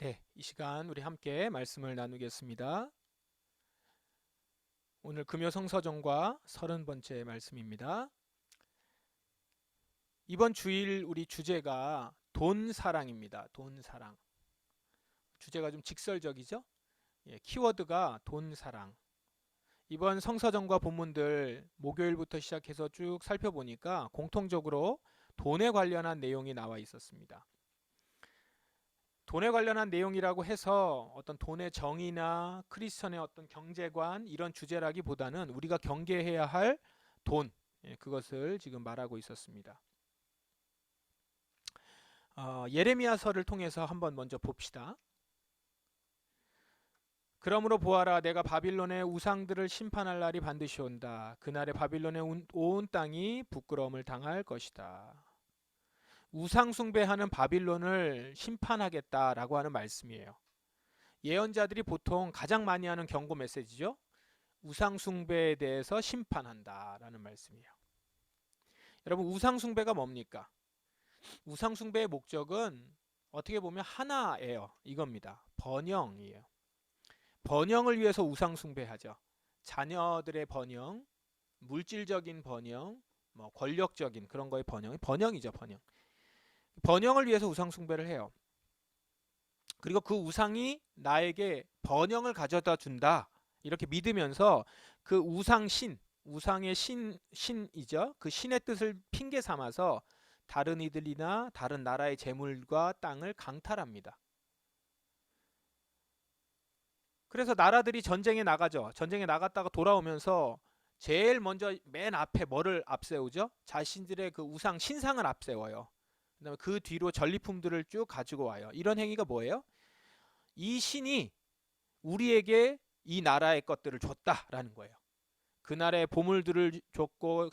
네, 이 시간 우리 함께 말씀을 나누겠습니다. 오늘 금요성서정과 30번째 말씀입니다. 이번 주일 우리 주제가 돈사랑입니다. 돈사랑. 주제가 좀 직설적이죠? 키워드가 돈사랑. 이번 성서정과 본문들 목요일부터 시작해서 쭉 살펴보니까 공통적으로 돈에 관련한 내용이 나와 있었습니다. 돈에 관련한 내용이라고 해서 어떤 돈의 정의나 크리스천의 어떤 경제관 이런 주제라기보다는 우리가 경계해야 할 돈, 그것을 지금 말하고 있었습니다. 예레미야서를 통해서 한번 먼저 봅시다. 그러므로 보아라, 내가 바빌론의 우상들을 심판할 날이 반드시 온다. 그날에 바빌론의 온 땅이 부끄러움을 당할 것이다. 우상 숭배하는 바빌론을 심판하겠다라고 하는 말씀이에요. 예언자들이 보통 가장 많이 하는 경고 메시지죠. 우상 숭배에 대해서 심판한다라는 말씀이에요. 여러분, 우상 숭배가 뭡니까? 우상 숭배의 목적은 어떻게 보면 하나예요. 이겁니다. 번영이에요. 번영을 위해서 우상 숭배하죠. 자녀들의 번영, 물질적인 번영, 뭐 권력적인 그런 거의 번영이죠, 번영. 번영을 위해서 우상 숭배를 해요. 그리고 그 우상이 나에게 번영을 가져다 준다. 이렇게 믿으면서 그 우상의 신이죠. 그 신의 뜻을 핑계 삼아서 다른 이들이나 다른 나라의 재물과 땅을 강탈합니다. 그래서 나라들이 전쟁에 나가죠. 전쟁에 나갔다가 돌아오면서 제일 먼저 맨 앞에 뭐를 앞세우죠? 자신들의 그 우상 신상을 앞세워요. 그다음에 그 뒤로 전리품들을 쭉 가지고 와요. 이런 행위가 뭐예요? 이 신이 우리에게 이 나라의 것들을 줬다라는 거예요. 그날의 보물들을 줬고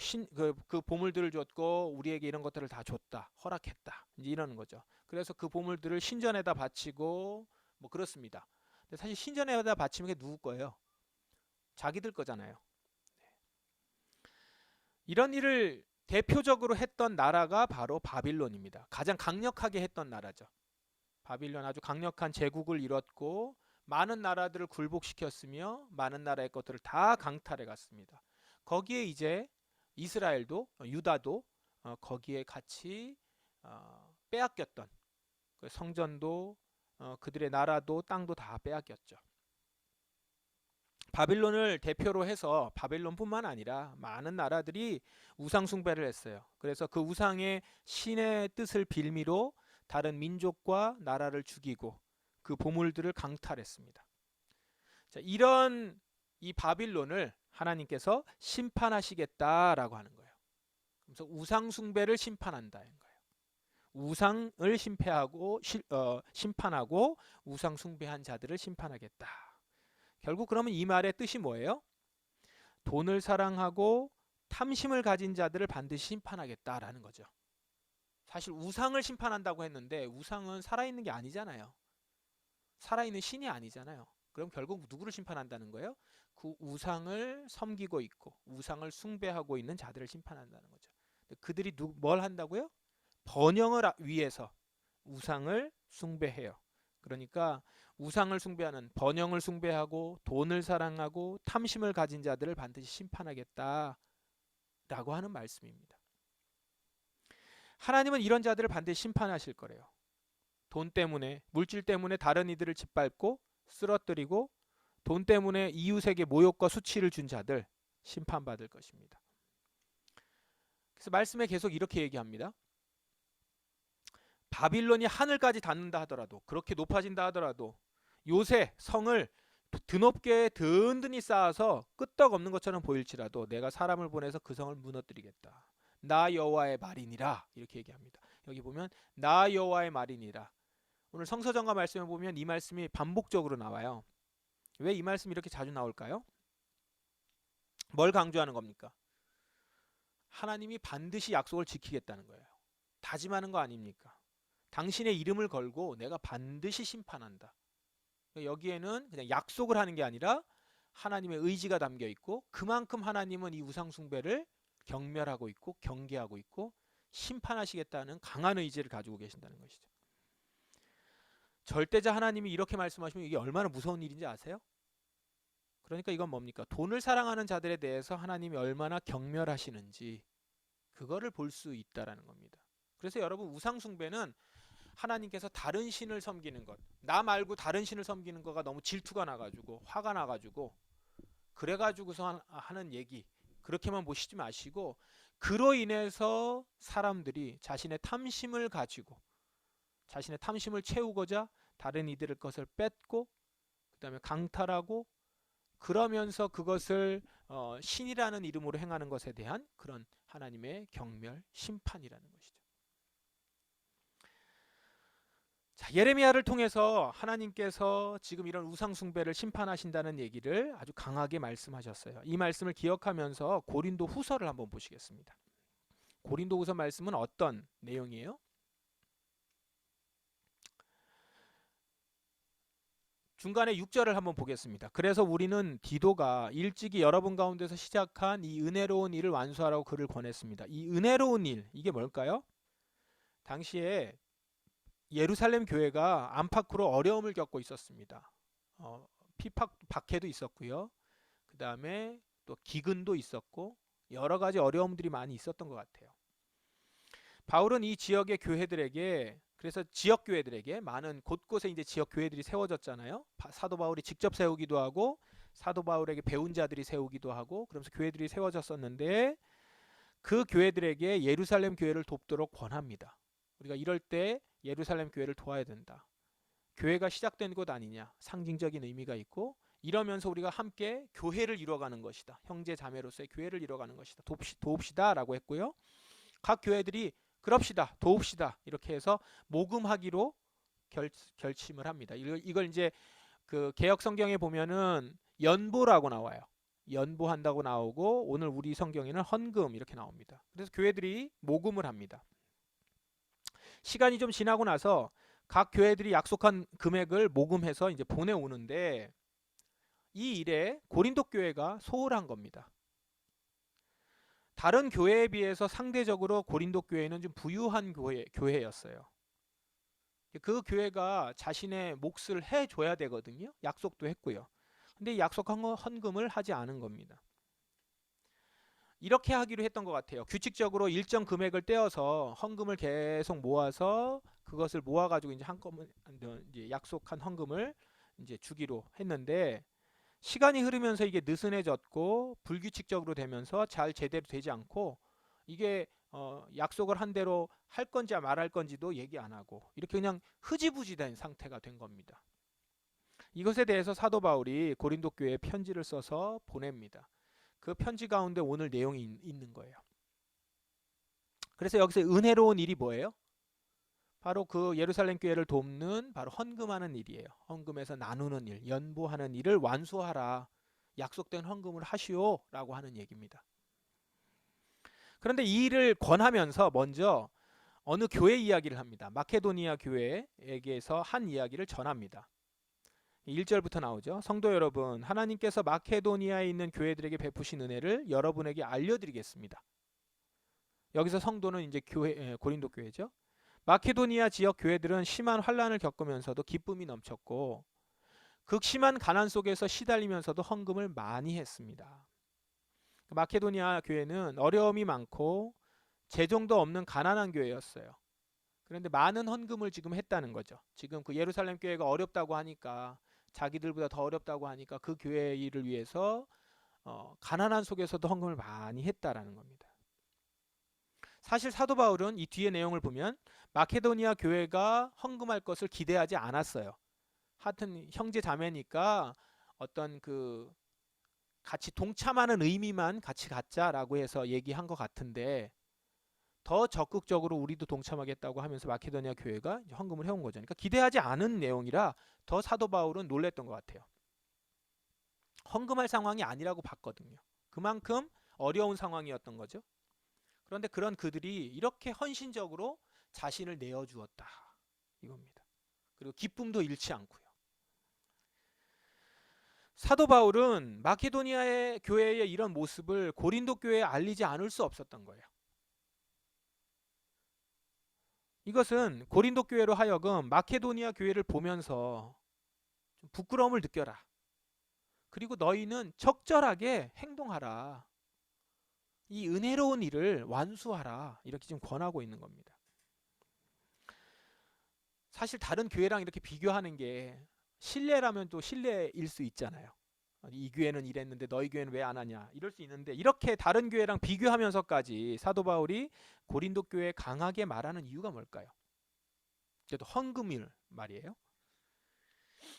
그 보물들을 줬고 우리에게 이런 것들을 다 줬다, 허락했다, 이제 이러는 거죠. 그래서 그 보물들을 신전에다 바치고 뭐 그렇습니다. 근데 사실 신전에다 바치는 게 누구 거예요? 자기들 거잖아요. 이런 일을 대표적으로 했던 나라가 바로 바빌론입니다. 가장 강력하게 했던 나라죠. 바빌론 아주 강력한 제국을 이뤘고 많은 나라들을 굴복시켰으며 많은 나라의 것들을 다 강탈해 갔습니다. 거기에 이제 이스라엘도 유다도 거기에 같이 빼앗겼던 그 성전도 그들의 나라도 땅도 다 빼앗겼죠. 바빌론을 대표로 해서 바빌론뿐만 아니라 많은 나라들이 우상 숭배를 했어요. 그래서 그 우상의 신의 뜻을 빌미로 다른 민족과 나라를 죽이고 그 보물들을 강탈했습니다. 자, 이런 이 바빌론을 하나님께서 심판하시겠다라고 하는 거예요. 그래서 우상 숭배를 심판한다는 거예요. 우상을 심판하고 우상 숭배한 자들을 심판하겠다. 결국 그러면 이 말의 뜻이 뭐예요? 돈을 사랑하고 탐심을 가진 자들을 반드시 심판하겠다라는 거죠. 사실 우상을 심판한다고 했는데 우상은 살아있는 게 아니잖아요. 살아있는 신이 아니잖아요. 그럼 결국 누구를 심판한다는 거예요? 그 우상을 섬기고 있고 우상을 숭배하고 있는 자들을 심판한다는 거죠. 그들이 뭘 한다고요? 번영을 위해서 우상을 숭배해요. 그러니까 우상을 숭배하는, 번영을 숭배하고 돈을 사랑하고 탐심을 가진 자들을 반드시 심판하겠다라고 하는 말씀입니다. 하나님은 이런 자들을 반드시 심판하실 거래요. 돈 때문에, 물질 때문에 다른 이들을 짓밟고 쓰러뜨리고 돈 때문에 이웃에게 모욕과 수치를 준 자들 심판받을 것입니다. 그래서 말씀에 계속 이렇게 얘기합니다. 바빌론이 하늘까지 닿는다 하더라도, 그렇게 높아진다 하더라도 요새 성을 드높게 든든히 쌓아서 끄떡없는 것처럼 보일지라도 내가 사람을 보내서 그 성을 무너뜨리겠다. 나 여호와의 말이니라, 이렇게 얘기합니다. 여기 보면 나 여호와의 말이니라. 오늘 성서정과 말씀을 보면 이 말씀이 반복적으로 나와요. 왜 이 말씀이 이렇게 자주 나올까요? 뭘 강조하는 겁니까? 하나님이 반드시 약속을 지키겠다는 거예요. 다짐하는 거 아닙니까? 당신의 이름을 걸고 내가 반드시 심판한다. 여기에는 그냥 약속을 하는 게 아니라 하나님의 의지가 담겨 있고 그만큼 하나님은 이 우상 숭배를 경멸하고 있고 경계하고 있고 심판하시겠다는 강한 의지를 가지고 계신다는 것이죠. 절대자 하나님이 이렇게 말씀하시면 이게 얼마나 무서운 일인지 아세요? 그러니까 이건 뭡니까? 돈을 사랑하는 자들에 대해서 하나님이 얼마나 경멸하시는지 그거를 볼 수 있다라는 겁니다. 그래서 여러분 우상 숭배는 하나님께서 다른 신을 섬기는 것, 나 말고 다른 신을 섬기는 거가 너무 질투가 나가지고 화가 나가지고 그래가지고서 하는 얘기 그렇게만 보시지 마시고 그로 인해서 사람들이 자신의 탐심을 가지고 자신의 탐심을 채우고자 다른 이들의 것을 뺏고 그 다음에 강탈하고 그러면서 그것을 신이라는 이름으로 행하는 것에 대한 그런 하나님의 경멸 심판이라는 것이죠. 자, 예레미야를 통해서 하나님께서 지금 이런 우상 숭배를 심판하신다는 얘기를 아주 강하게 말씀하셨어요. 이 말씀을 기억하면서 고린도 후서를 한번 보시겠습니다. 고린도 후서 말씀은 어떤 내용이에요? 중간에 6절을 한번 보겠습니다. 그래서 우리는 디도가 일찍이 여러분 가운데서 시작한 이 은혜로운 일을 완수하라고 글을 권했습니다. 이 은혜로운 일, 이게 뭘까요? 당시에 예루살렘 교회가 안팎으로 어려움을 겪고 있었습니다. 피팍 박해도 있었고요. 그 다음에 또 기근도 있었고 여러 가지 어려움들이 많이 있었던 것 같아요. 바울은 이 지역의 교회들에게 그래서 지역 교회들에게 많은 곳곳에 이제 지역 교회들이 세워졌잖아요. 사도 바울이 직접 세우기도 하고 사도 바울에게 배운 자들이 세우기도 하고 그러면서 교회들이 세워졌었는데 그 교회들에게 예루살렘 교회를 돕도록 권합니다. 우리가 이럴 때 예루살렘 교회를 도와야 된다. 교회가 시작된 곳 아니냐. 상징적인 의미가 있고 이러면서 우리가 함께 교회를 이뤄가는 것이다. 형제 자매로서의 교회를 이뤄가는 것이다. 도웁시다 라고 했고요. 각 교회들이 그럽시다. 도웁시다. 이렇게 해서 모금하기로 결심을 합니다. 이걸 이제 그 개역 성경에 보면은 연보라고 나와요. 연보한다고 나오고 오늘 우리 성경에는 헌금 이렇게 나옵니다. 그래서 교회들이 모금을 합니다. 시간이 좀 지나고 나서 각 교회들이 약속한 금액을 모금해서 이제 보내오는데 이 일에 고린도 교회가 소홀한 겁니다. 다른 교회에 비해서 상대적으로 고린도 교회는 좀 부유한 교회였어요. 그 교회가 자신의 몫을 해줘야 되거든요. 약속도 했고요. 근데 약속한 헌금을 하지 않은 겁니다. 이렇게 하기로 했던 것 같아요. 규칙적으로 일정 금액을 떼어서 헌금을 계속 모아서 그것을 모아가지고 이제 한꺼번에 이제 약속한 헌금을 이제 주기로 했는데 시간이 흐르면서 이게 느슨해졌고 불규칙적으로 되면서 잘 제대로 되지 않고 이게 약속을 한 대로 할 건지 말할 건지도 얘기 안 하고 이렇게 그냥 흐지부지된 상태가 된 겁니다. 이것에 대해서 사도 바울이 고린도 교회에 편지를 써서 보냅니다. 그 편지 가운데 오늘 내용이 있는 거예요. 그래서 여기서 은혜로운 일이 뭐예요? 바로 그 예루살렘 교회를 돕는 바로 헌금하는 일이에요. 헌금에서 나누는 일, 연보하는 일을 완수하라. 약속된 헌금을 하시오 라고 하는 얘기입니다. 그런데 이 일을 권하면서 먼저 어느 교회 이야기를 합니다. 마케도니아 교회에게서 한 이야기를 전합니다. 1절부터 나오죠. 성도 여러분, 하나님께서 마케도니아에 있는 교회들에게 베푸신 은혜를 여러분에게 알려드리겠습니다. 여기서 성도는 이제 고린도 교회죠. 마케도니아 지역 교회들은 심한 환란을 겪으면서도 기쁨이 넘쳤고 극심한 가난 속에서 시달리면서도 헌금을 많이 했습니다. 마케도니아 교회는 어려움이 많고 재정도 없는 가난한 교회였어요. 그런데 많은 헌금을 지금 했다는 거죠. 지금 그 예루살렘 교회가 어렵다고 하니까 자기들보다 더 어렵다고 하니까 그 교회 일을 위해서 가난한 속에서도 헌금을 많이 했다라는 겁니다. 사실 사도 바울은 이 뒤의 내용을 보면 마케도니아 교회가 헌금할 것을 기대하지 않았어요. 하여튼 형제 자매니까 어떤 그 같이 동참하는 의미만 같이 갖자라고 해서 얘기한 것 같은데 더 적극적으로 우리도 동참하겠다고 하면서 마케도니아 교회가 헌금을 해온 거죠. 그러니까 기대하지 않은 내용이라 더 사도 바울은 놀랬던 것 같아요. 헌금할 상황이 아니라고 봤거든요. 그만큼 어려운 상황이었던 거죠. 그런데 그런 그들이 이렇게 헌신적으로 자신을 내어주었다 이겁니다. 그리고 기쁨도 잃지 않고요. 사도 바울은 마케도니아의 교회의 이런 모습을 고린도 교회에 알리지 않을 수 없었던 거예요. 이것은 고린도 교회로 하여금 마케도니아 교회를 보면서 좀 부끄러움을 느껴라. 그리고 너희는 적절하게 행동하라. 이 은혜로운 일을 완수하라. 이렇게 지금 권하고 있는 겁니다. 사실 다른 교회랑 이렇게 비교하는 게 신뢰라면 또 신뢰일 수 있잖아요. 이 교회는 이랬는데 너희 교회는 왜 안 하냐 이럴 수 있는데, 이렇게 다른 교회랑 비교하면서까지 사도 바울이 고린도 교회에 강하게 말하는 이유가 뭘까요? 그래도 헌금일 말이에요.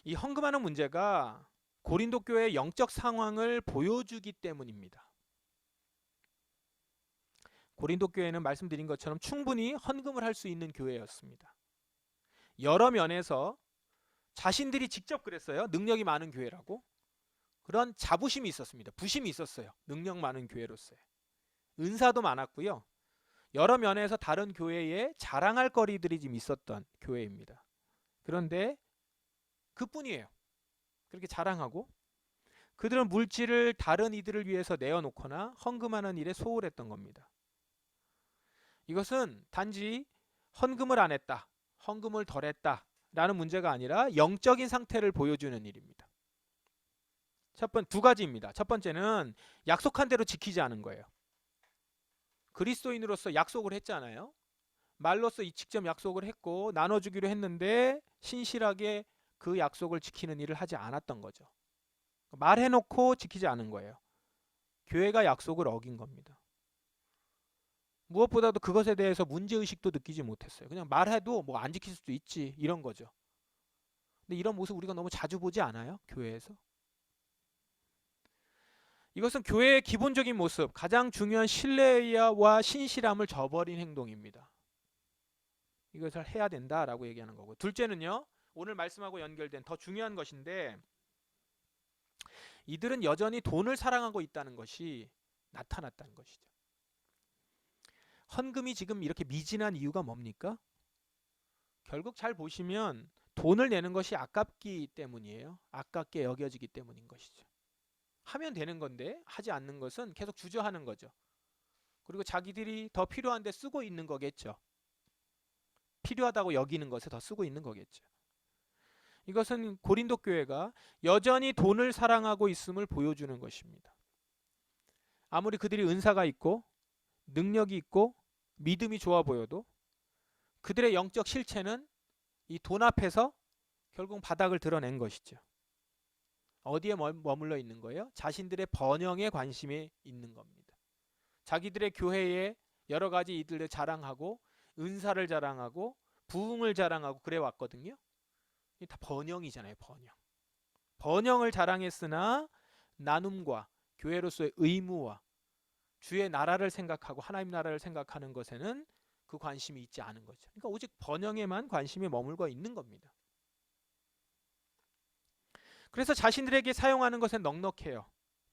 이 헌금하는 문제가 고린도 교회의 영적 상황을 보여주기 때문입니다. 고린도 교회는 말씀드린 것처럼 충분히 헌금을 할 수 있는 교회였습니다. 여러 면에서 자신들이 직접 그랬어요. 능력이 많은 교회라고. 그런 자부심이 있었습니다. 부심이 있었어요. 능력 많은 교회로서의. 은사도 많았고요. 여러 면에서 다른 교회에 자랑할 거리들이 좀 있었던 교회입니다. 그런데 그뿐이에요. 그렇게 자랑하고 그들은 물질을 다른 이들을 위해서 내어놓거나 헌금하는 일에 소홀했던 겁니다. 이것은 단지 헌금을 안 했다, 헌금을 덜 했다 라는 문제가 아니라 영적인 상태를 보여주는 일입니다. 두 가지입니다. 첫 번째는 약속한 대로 지키지 않은 거예요. 그리스도인으로서 약속을 했잖아요. 말로써 직접 약속을 했고 나눠주기로 했는데 신실하게 그 약속을 지키는 일을 하지 않았던 거죠. 말해놓고 지키지 않은 거예요. 교회가 약속을 어긴 겁니다. 무엇보다도 그것에 대해서 문제의식도 느끼지 못했어요. 그냥 말해도 뭐 안 지킬 수도 있지 이런 거죠. 근데 이런 모습 우리가 너무 자주 보지 않아요? 교회에서? 이것은 교회의 기본적인 모습, 가장 중요한 신뢰와 신실함을 저버린 행동입니다. 이것을 해야 된다라고 얘기하는 거고, 둘째는요, 오늘 말씀하고 연결된 더 중요한 것인데, 이들은 여전히 돈을 사랑하고 있다는 것이 나타났다는 것이죠. 헌금이 지금 이렇게 미진한 이유가 뭡니까? 결국 잘 보시면 돈을 내는 것이 아깝기 때문이에요. 아깝게 여겨지기 때문인 것이죠. 하면 되는 건데 하지 않는 것은 계속 주저하는 거죠. 그리고 자기들이 더 필요한데 쓰고 있는 거겠죠. 필요하다고 여기는 것에 더 쓰고 있는 거겠죠. 이것은 고린도 교회가 여전히 돈을 사랑하고 있음을 보여주는 것입니다. 아무리 그들이 은사가 있고 능력이 있고 믿음이 좋아 보여도 그들의 영적 실체는 이 돈 앞에서 결국 바닥을 드러낸 것이죠. 어디에 머물러 있는 거예요? 자신들의 번영에 관심이 있는 겁니다. 자기들의 교회에 여러 가지 이들을 자랑하고 은사를 자랑하고 부흥을 자랑하고 그래 왔거든요. 이게 다 번영이잖아요. 번영을 자랑했으나 나눔과 교회로서의 의무와 주의 나라를 생각하고 하나님 나라를 생각하는 것에는 그 관심이 있지 않은 거죠. 그러니까 오직 번영에만 관심이 머물고 있는 겁니다. 그래서 자신들에게 사용하는 것엔 넉넉해요.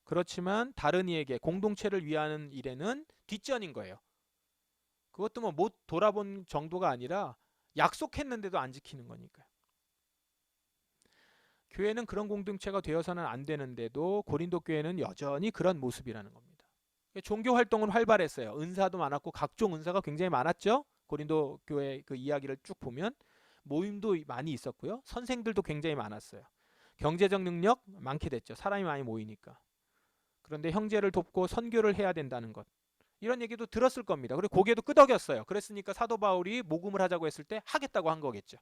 그렇지만 다른 이에게 공동체를 위하는 일에는 뒷전인 거예요. 그것도 뭐 못 돌아본 정도가 아니라 약속했는데도 안 지키는 거니까요. 교회는 그런 공동체가 되어서는 안 되는데도 고린도 교회는 여전히 그런 모습이라는 겁니다. 종교 활동은 활발했어요. 은사도 많았고 각종 은사가 굉장히 많았죠. 고린도 교회 그 이야기를 쭉 보면 모임도 많이 있었고요. 선생들도 굉장히 많았어요. 경제적 능력 많게 됐죠. 사람이 많이 모이니까. 그런데 형제를 돕고 선교를 해야 된다는 것, 이런 얘기도 들었을 겁니다. 그리고 고개도 끄덕였어요. 그랬으니까 사도 바울이 모금을 하자고 했을 때 하겠다고 한 거겠죠.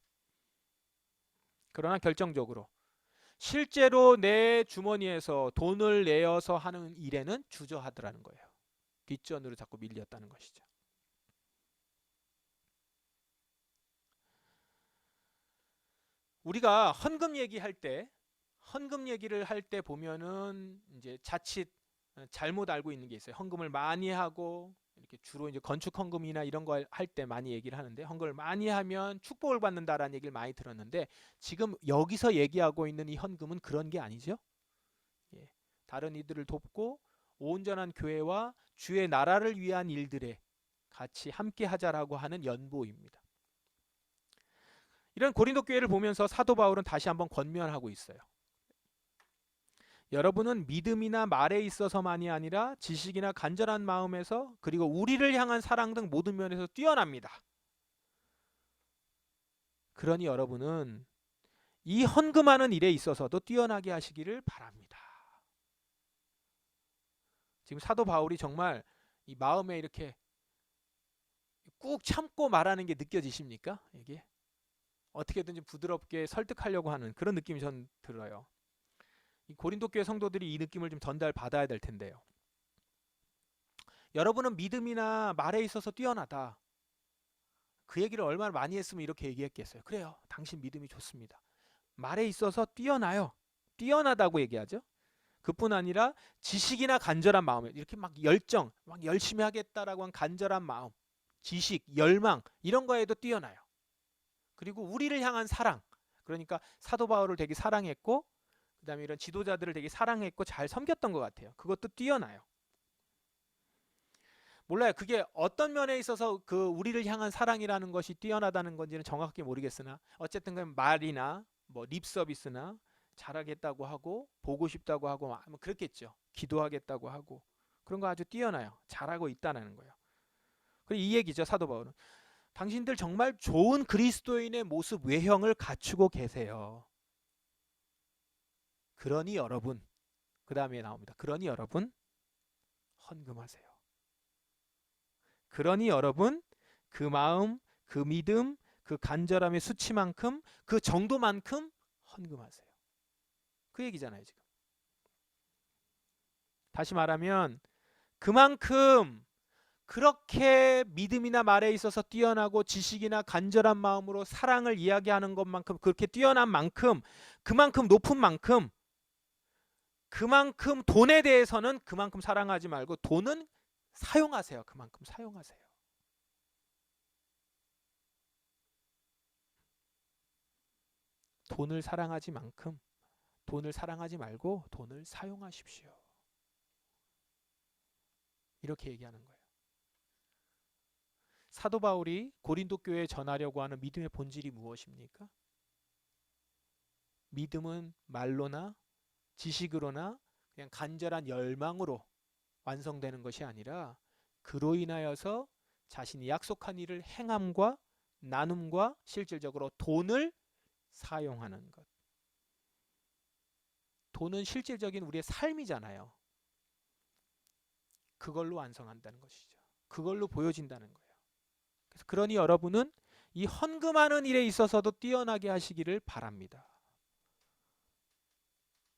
그러나 결정적으로 실제로 내 주머니에서 돈을 내어서 하는 일에는 주저하더라는 거예요. 뒷전으로 자꾸 밀렸다는 것이죠. 우리가 헌금 얘기를 할 때 보면은 이제 자칫 잘못 알고 있는 게 있어요. 헌금을 많이 하고 이렇게 주로 이제 건축 헌금이나 이런 거 할 때 많이 얘기를 하는데, 헌금을 많이 하면 축복을 받는다라는 얘기를 많이 들었는데, 지금 여기서 얘기하고 있는 이 헌금은 그런 게 아니죠. 예, 다른 이들을 돕고 온전한 교회와 주의 나라를 위한 일들에 같이 함께 하자라고 하는 연보입니다. 이런 고린도 교회를 보면서 사도 바울은 다시 한번 권면하고 있어요. 여러분은 믿음이나 말에 있어서만이 아니라 지식이나 간절한 마음에서, 그리고 우리를 향한 사랑 등 모든 면에서 뛰어납니다. 그러니 여러분은 이 헌금하는 일에 있어서도 뛰어나게 하시기를 바랍니다. 지금 사도 바울이 정말 이 마음에 이렇게 꾹 참고 말하는 게 느껴지십니까? 이게 어떻게든지 부드럽게 설득하려고 하는 그런 느낌이 전 들어요. 이 고린도 교회 성도들이 이 느낌을 좀 전달받아야 될 텐데요. 여러분은 믿음이나 말에 있어서 뛰어나다. 그 얘기를 얼마나 많이 했으면 이렇게 얘기했겠어요. 그래요. 당신 믿음이 좋습니다. 말에 있어서 뛰어나요. 뛰어나다고 얘기하죠. 그뿐 아니라 지식이나 간절한 마음, 이렇게 막 열정, 막 열심히 하겠다라고 한 간절한 마음, 지식, 열망 이런 거에도 뛰어나요. 그리고 우리를 향한 사랑, 그러니까 사도 바울을 되게 사랑했고 그다음에 이런 지도자들을 되게 사랑했고 잘 섬겼던 것 같아요. 그것도 뛰어나요. 몰라요. 그게 어떤 면에 있어서 그 우리를 향한 사랑이라는 것이 뛰어나다는 건지는 정확하게 모르겠으나 어쨌든 그 말이나 뭐 립 서비스나 잘하겠다고 하고 보고 싶다고 하고 뭐 그렇겠죠. 기도하겠다고 하고 그런 거 아주 뛰어나요. 잘하고 있다는 거예요. 그리고 이 얘기죠. 사도 바울은 당신들 정말 좋은 그리스도인의 모습 외형을 갖추고 계세요. 그러니 여러분 그 다음에 나옵니다. 그러니 여러분 헌금하세요. 그러니 여러분 그 마음, 그 믿음, 그 간절함의 수치만큼 그 정도만큼 헌금하세요. 그 얘기잖아요 지금. 다시 말하면 그만큼 그렇게 믿음이나 말에 있어서 뛰어나고 지식이나 간절한 마음으로 사랑을 이야기하는 것만큼 그렇게 뛰어난 만큼 그만큼 높은 만큼 그만큼 돈에 대해서는 그만큼 사랑하지 말고 돈은 사용하세요. 그만큼 사용하세요. 돈을 사랑하지 만큼 돈을 사랑하지 말고 돈을 사용하십시오. 이렇게 얘기하는 거예요. 사도 바울이 고린도 교회에 전하려고 하는 믿음의 본질이 무엇입니까? 믿음은 말로나 지식으로나 그냥 간절한 열망으로 완성되는 것이 아니라 그로 인하여서 자신이 약속한 일을 행함과 나눔과 실질적으로 돈을 사용하는 것. 돈은 실질적인 우리의 삶이잖아요. 그걸로 완성한다는 것이죠. 그걸로 보여진다는 거예요. 그래서 그러니 여러분은 이 헌금하는 일에 있어서도 뛰어나게 하시기를 바랍니다.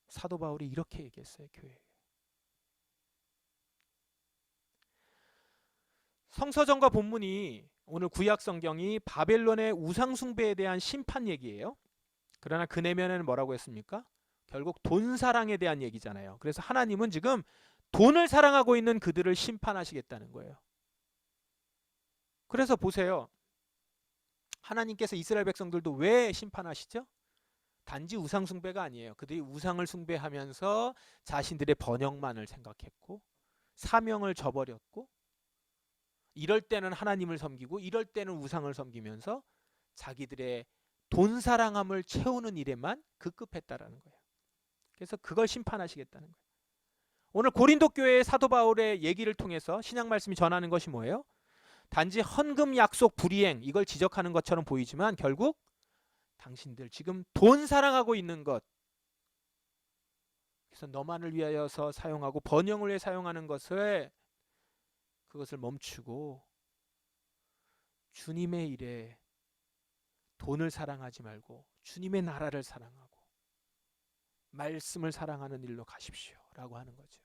사도 바울이 이렇게 얘기했어요. 교회에. 성서전과 본문이 오늘 구약 성경이 바벨론의 우상 숭배에 대한 심판 얘기예요. 그러나 그 내면에는 뭐라고 했습니까? 결국 돈 사랑에 대한 얘기잖아요. 그래서 하나님은 지금 돈을 사랑하고 있는 그들을 심판하시겠다는 거예요. 그래서 보세요. 하나님께서 이스라엘 백성들도 왜 심판하시죠? 단지 우상 숭배가 아니에요. 그들이 우상을 숭배하면서 자신들의 번영만을 생각했고 사명을 저버렸고 이럴 때는 하나님을 섬기고 이럴 때는 우상을 섬기면서 자기들의 돈 사랑함을 채우는 일에만 급급했다라는 거예요. 그래서 그걸 심판하시겠다는 거예요. 오늘 고린도 교회의 사도 바울의 얘기를 통해서 신약 말씀이 전하는 것이 뭐예요? 단지 헌금 약속 불이행 이걸 지적하는 것처럼 보이지만 결국 당신들 지금 돈 사랑하고 있는 것 그래서 너만을 위하여서 사용하고 번영을 위해 사용하는 것을 그것을 멈추고 주님의 일에 돈을 사랑하지 말고 주님의 나라를 사랑하고 말씀을 사랑하는 일로 가십시오 라고 하는 거죠.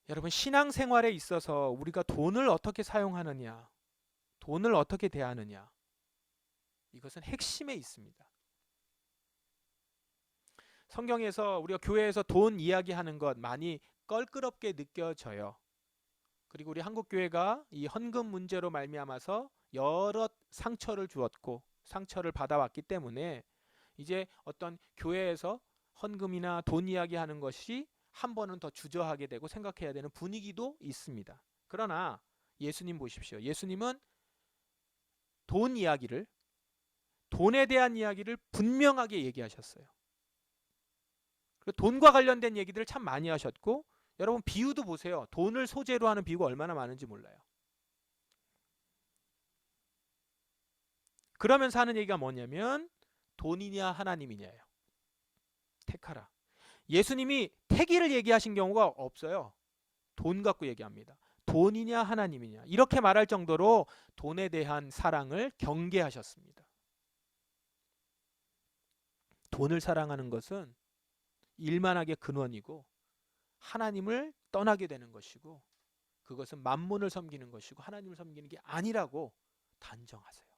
여러분 신앙생활에 있어서 우리가 돈을 어떻게 사용하느냐 돈을 어떻게 대하느냐 이것은 핵심에 있습니다. 성경에서 우리가 교회에서 돈 이야기하는 것 많이 껄끄럽게 느껴져요. 그리고 우리 한국교회가 이 헌금 문제로 말미암아서 여러 상처를 주었고 상처를 받아왔기 때문에 이제 어떤 교회에서 헌금이나 돈 이야기하는 것이 한 번은 더 주저하게 되고 생각해야 되는 분위기도 있습니다. 그러나 예수님 보십시오. 예수님은 돈 이야기를 돈에 대한 이야기를 분명하게 얘기하셨어요. 그리고 돈과 관련된 얘기들을 참 많이 하셨고 여러분 비유도 보세요. 돈을 소재로 하는 비유가 얼마나 많은지 몰라요. 그러면서 하는 얘기가 뭐냐면 돈이냐 하나님이냐예요. 택하라. 예수님이 택이를 얘기하신 경우가 없어요. 돈 갖고 얘기합니다. 돈이냐 하나님이냐 이렇게 말할 정도로 돈에 대한 사랑을 경계하셨습니다. 돈을 사랑하는 것은 일만하게 근원이고 하나님을 떠나게 되는 것이고 그것은 만몬을 섬기는 것이고 하나님을 섬기는 게 아니라고 단정하세요.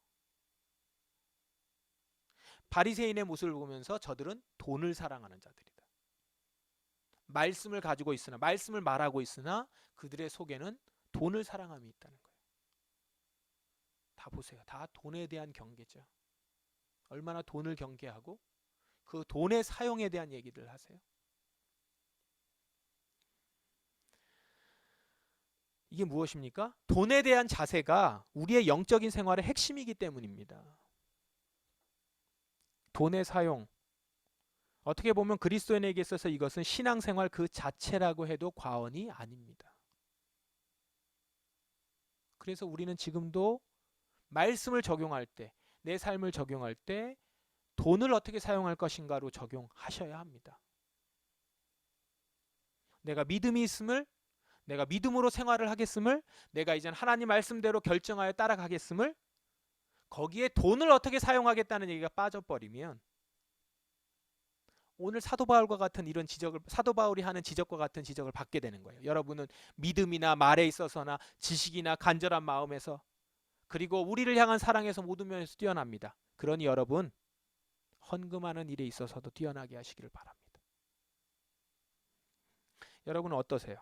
바리새인의 모습을 보면서 저들은 돈을 사랑하는 자들이다. 말씀을 가지고 있으나 말씀을 말하고 있으나 그들의 속에는 돈을 사랑함이 있다는 거예요. 다 보세요. 다 돈에 대한 경계죠. 얼마나 돈을 경계하고 그 돈의 사용에 대한 얘기를 하세요. 이게 무엇입니까? 돈에 대한 자세가 우리의 영적인 생활의 핵심이기 때문입니다. 돈의 사용. 어떻게 보면 그리스도인에게 있어서 이것은 신앙생활 그 자체라고 해도 과언이 아닙니다. 그래서 우리는 지금도 말씀을 적용할 때, 내 삶을 적용할 때 돈을 어떻게 사용할 것인가로 적용하셔야 합니다. 내가 믿음이 있음을, 내가 믿음으로 생활을 하겠음을, 내가 이젠 하나님 말씀대로 결정하여 따라가겠음을, 거기에 돈을 어떻게 사용하겠다는 얘기가 빠져버리면 오늘 사도 바울과 같은 이런 지적을, 사도 바울이 하는 지적과 같은 지적을 받게 되는 거예요. 여러분은 믿음이나 말에 있어서나 지식이나 간절한 마음에서 그리고 우리를 향한 사랑에서 모든 면에서 뛰어납니다. 그러니 여러분 헌금하는 일에 있어서도 뛰어나게 하시기를 바랍니다. 여러분은 어떠세요?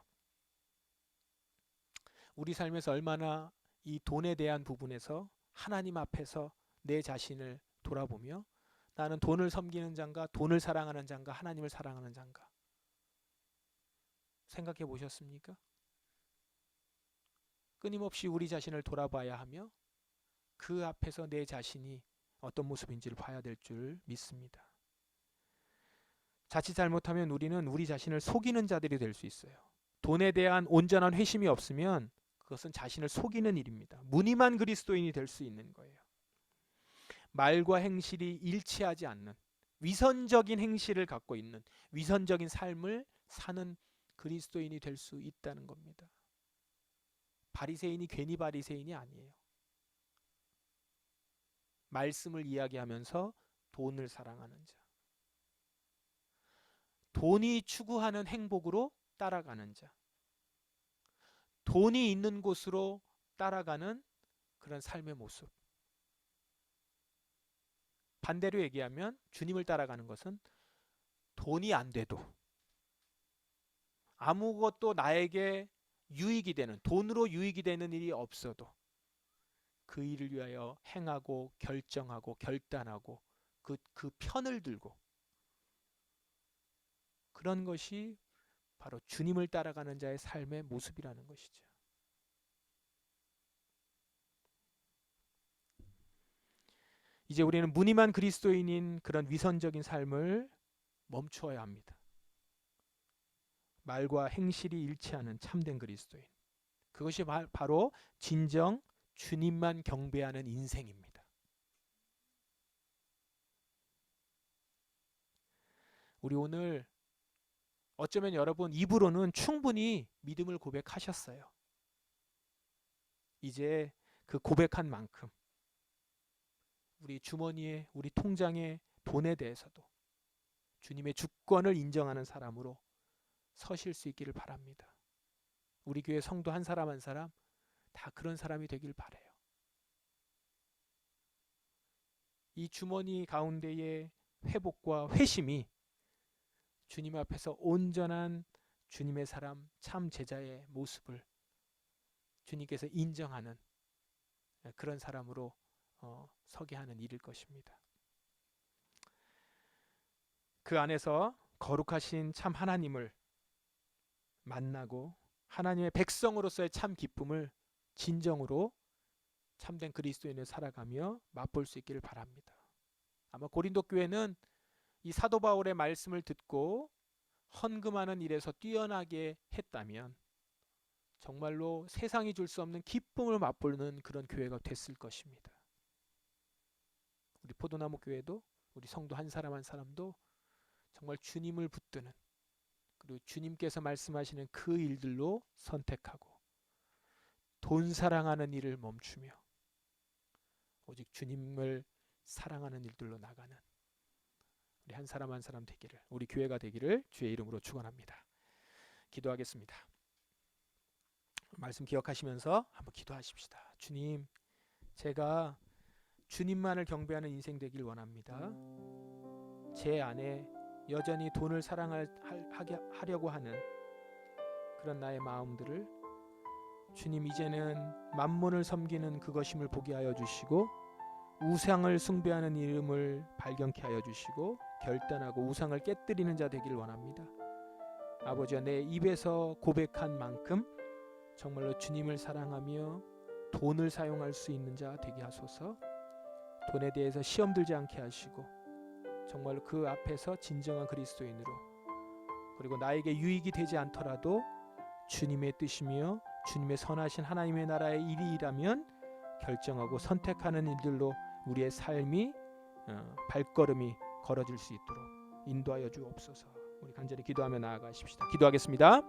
우리 삶에서 얼마나 이 돈에 대한 부분에서 하나님 앞에서 내 자신을 돌아보며 나는 돈을 섬기는 자인가, 돈을 사랑하는 자인가, 하나님을 사랑하는 자인가 생각해 보셨습니까? 끊임없이 우리 자신을 돌아봐야 하며 그 앞에서 내 자신이 어떤 모습인지를 봐야 될 줄 믿습니다. 자칫 잘못하면 우리는 우리 자신을 속이는 자들이 될 수 있어요. 돈에 대한 온전한 회심이 없으면 그것은 자신을 속이는 일입니다. 무늬만 그리스도인이 될 수 있는 거예요. 말과 행실이 일치하지 않는 위선적인 행실을 갖고 있는 위선적인 삶을 사는 그리스도인이 될 수 있다는 겁니다. 바리새인이 괜히 바리새인이 아니에요. 말씀을 이야기하면서 돈을 사랑하는 자. 돈이 추구하는 행복으로 따라가는 자. 돈이 있는 곳으로 따라가는 그런 삶의 모습. 반대로 얘기하면 주님을 따라가는 것은 돈이 안 돼도 아무것도 나에게 유익이 되는, 돈으로 유익이 되는 일이 없어도 그 일을 위하여 행하고 결정하고 결단하고 그 편을 들고 그런 것이 바로 주님을 따라가는 자의 삶의 모습이라는 것이죠. 이제 우리는 무늬만 그리스도인인 그런 위선적인 삶을 멈추어야 합니다. 말과 행실이 일치하는 참된 그리스도인. 그것이 바로 진정 주님만 경배하는 인생입니다. 우리 오늘 어쩌면 여러분 입으로는 충분히 믿음을 고백하셨어요. 이제 그 고백한 만큼 우리 주머니에, 우리 통장에 돈에 대해서도 주님의 주권을 인정하는 사람으로 서실 수 있기를 바랍니다. 우리 교회 성도 한 사람 한 사람 다 그런 사람이 되길 바라요. 이 주머니 가운데의 회복과 회심이 주님 앞에서 온전한 주님의 사람, 참 제자의 모습을 주님께서 인정하는 그런 사람으로 서게 하는 일일 것입니다. 그 안에서 거룩하신 참 하나님을 만나고 하나님의 백성으로서의 참 기쁨을 진정으로 참된 그리스도인을 살아가며 맛볼 수 있기를 바랍니다. 아마 고린도 교회는 이 사도 바울의 말씀을 듣고 헌금하는 일에서 뛰어나게 했다면 정말로 세상이 줄 수 없는 기쁨을 맛보는 그런 교회가 됐을 것입니다. 우리 포도나무 교회도 우리 성도 한 사람 한 사람도 정말 주님을 붙드는, 그리고 주님께서 말씀하시는 그 일들로 선택하고 돈 사랑하는 일을 멈추며 오직 주님을 사랑하는 일들로 나가는 우리 한 사람 한 사람 되기를, 우리 교회가 되기를 주의 이름으로 축원합니다. 기도하겠습니다. 말씀 기억하시면서 한번 기도하십시다. 주님, 제가 주님만을 경배하는 인생 되길 원합니다. 제 안에 여전히 돈을 사랑하려고 하는 그런 나의 마음들을 주님 이제는 만몬을 섬기는 그것임을 보게 하여 주시고 우상을 숭배하는 이름을 발견케 하여 주시고 결단하고 우상을 깨뜨리는 자 되길 원합니다. 아버지와 내 입에서 고백한 만큼 정말로 주님을 사랑하며 돈을 사용할 수 있는 자 되게 하소서. 돈에 대해서 시험 들지 않게 하시고 정말로 그 앞에서 진정한 그리스도인으로, 그리고 나에게 유익이 되지 않더라도 주님의 뜻이며 주님의 선하신 하나님의 나라의 일이라면 결정하고 선택하는 일들로 우리의 삶이 발걸음이 걸어질 수 있도록 인도하여 주옵소서. 우리 간절히 기도하며 나아가십시다. 기도하겠습니다.